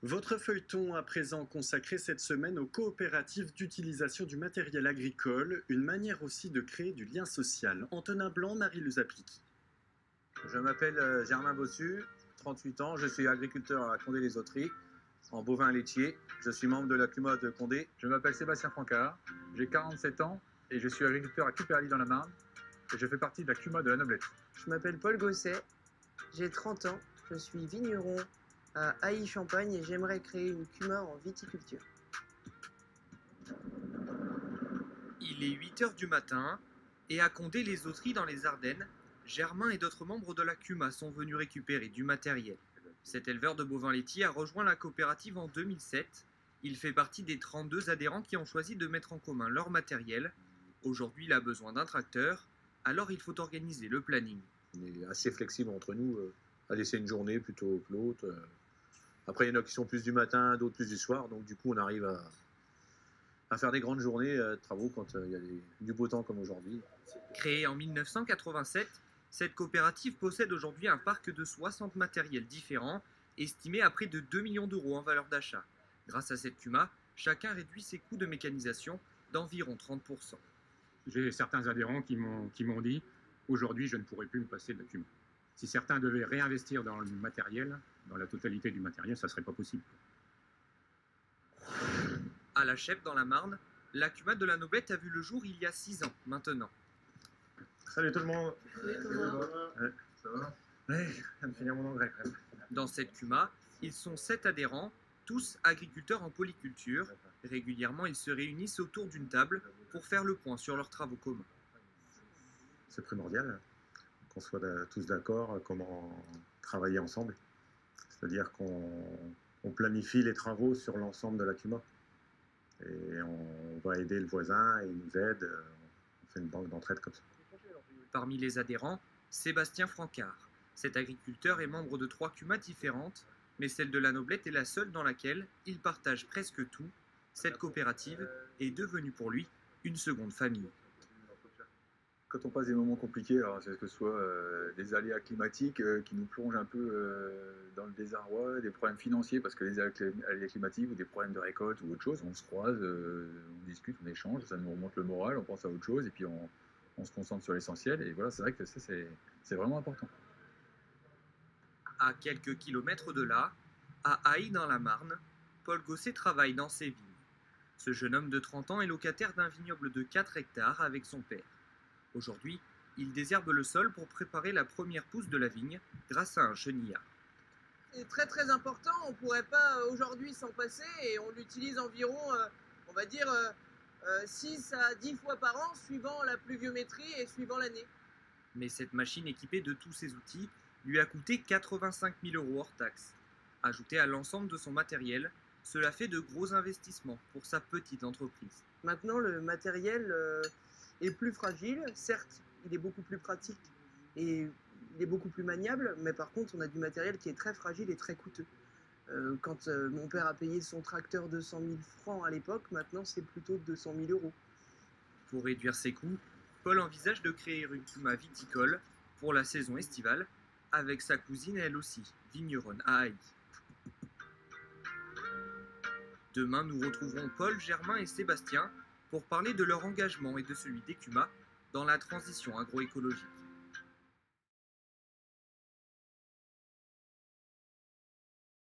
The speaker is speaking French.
Votre feuilleton à présent consacré cette semaine aux coopératives d'utilisation du matériel agricole, une manière aussi de créer du lien social. Antonin Blanc, Marie-Luz Applique. Je m'appelle Germain Bossu, 38 ans, je suis agriculteur à Condé-les-Autries, en bovin laitier. Je suis membre de la CUMA de Condé. Je m'appelle Sébastien Francard, j'ai 47 ans et je suis agriculteur à Cuperly dans la Marne et je fais partie de la CUMA de la Noblette. Je m'appelle Paul Gosset, j'ai 30 ans, je suis vigneron à Haï-Champagne et j'aimerais créer une CUMA en viticulture. Il est 8 heures du matin et à Condé-les-Autries dans les Ardennes, Germain et d'autres membres de la CUMA sont venus récupérer du matériel. Cet éleveur de bovins laitiers a rejoint la coopérative en 2007. Il fait partie des 32 adhérents qui ont choisi de mettre en commun leur matériel. Aujourd'hui, il a besoin d'un tracteur, alors il faut organiser le planning. On est assez flexible entre nous, à laisser une journée plutôt que l'autre. Après, il y en a qui sont plus du matin, d'autres plus du soir, donc du coup, on arrive à faire des grandes journées de travaux quand il y a du beau temps comme aujourd'hui. Créée en 1987, cette coopérative possède aujourd'hui un parc de 60 matériels différents, estimé à près de 2 millions d'euros en valeur d'achat. Grâce à cette CUMA, chacun réduit ses coûts de mécanisation d'environ 30%. J'ai certains adhérents qui m'ont dit « Aujourd'hui, je ne pourrais plus me passer de la CUMA ». Si certains devaient réinvestir dans le matériel, dans la totalité du matériel, ça ne serait pas possible. À La Chèvre, dans la Marne, la CUMA de la Noblette a vu le jour il y a 6 ans maintenant. Salut tout le monde. Salut tout le monde. Ouais, ça va? Ouais, je viens de finir mon engrais quand même. Dans cette CUMA, ils sont 7 adhérents, tous agriculteurs en polyculture. Régulièrement, ils se réunissent autour d'une table pour faire le point sur leurs travaux communs. C'est primordial qu'on soit tous d'accord comment travailler ensemble. C'est-à-dire qu'on planifie les travaux sur l'ensemble de la CUMA. Et on va aider le voisin, il nous aide, on fait une banque d'entraide comme ça. Parmi les adhérents, Sébastien Francard. Cet agriculteur est membre de 3 CUMA différentes, mais celle de la Noblette est la seule dans laquelle il partage presque tout. Cette coopérative est devenue pour lui une seconde famille. Quand on passe des moments compliqués, alors que ce soit des aléas climatiques qui nous plongent un peu dans le désarroi, des problèmes financiers parce que les aléas climatiques ou des problèmes de récolte ou autre chose, on se croise, on discute, on échange, ça nous remonte le moral, on pense à autre chose et puis on se concentre sur l'essentiel et voilà, c'est vrai que ça c'est vraiment important. À quelques kilomètres de là, à Haï dans la Marne, Paul Gosset travaille dans ses vignes. Ce jeune homme de 30 ans est locataire d'un vignoble de 4 hectares avec son père. Aujourd'hui, il désherbe le sol pour préparer la première pousse de la vigne grâce à un chenillard. C'est très très important, on ne pourrait pas aujourd'hui s'en passer et on l'utilise environ, on va dire, 6 à 10 fois par an suivant la pluviométrie et suivant l'année. Mais cette machine équipée de tous ses outils lui a coûté 85 000 € hors taxes. Ajouté à l'ensemble de son matériel, cela fait de gros investissements pour sa petite entreprise. Maintenant, le matériel est plus fragile, certes, il est beaucoup plus pratique et il est beaucoup plus maniable, mais par contre, on a du matériel qui est très fragile et très coûteux. Quand mon père a payé son tracteur 200 000 francs à l'époque, maintenant c'est plutôt 200 000 €. Pour réduire ses coûts, Paul envisage de créer une CUMA viticole pour la saison estivale, avec sa cousine elle aussi, vigneronne à Haï. Demain, nous retrouverons Paul, Germain et Sébastien pour parler de leur engagement et de celui des CUMA dans la transition agroécologique.